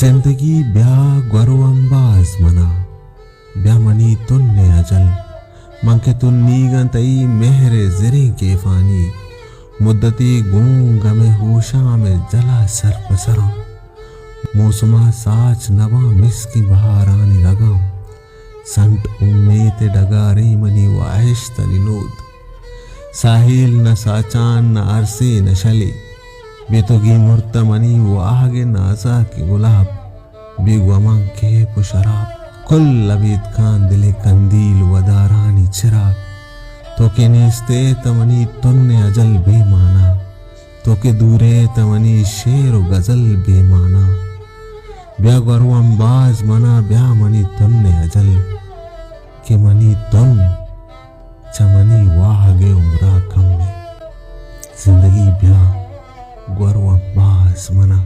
जिंदगी ब्या ग्वरो अंबाज मना ब्या मनी तुन्ने अजल मंके तुन्नीगन तई मेहरे जिरी के फानी मुद्दती गूंग में होशा में जला सर पसरा मौसमा साच नवा मिसकी बहारानी रगा संट उम्मीद डगारी मनी वाहिश तलिनूद साहिल न साचान न अरसे न शली बेतोगी मुर्तमनी वो आगे नाजा की गुलाब बेगुमान के पुशराब कुल लबीद खान दिले कंदील वदारानी चिराग तो के नेस्ते तमनी तुन्ने अजल बेमाना तो के दूरे तमनी शेर गजल बेमाना ब्या गरु अंबाज मना ब्या मनी तुन्ने अजल के मनी तुन चमनी वाहगे उम्रा कम में जिंदगी ब्या गरु अंबाज मना।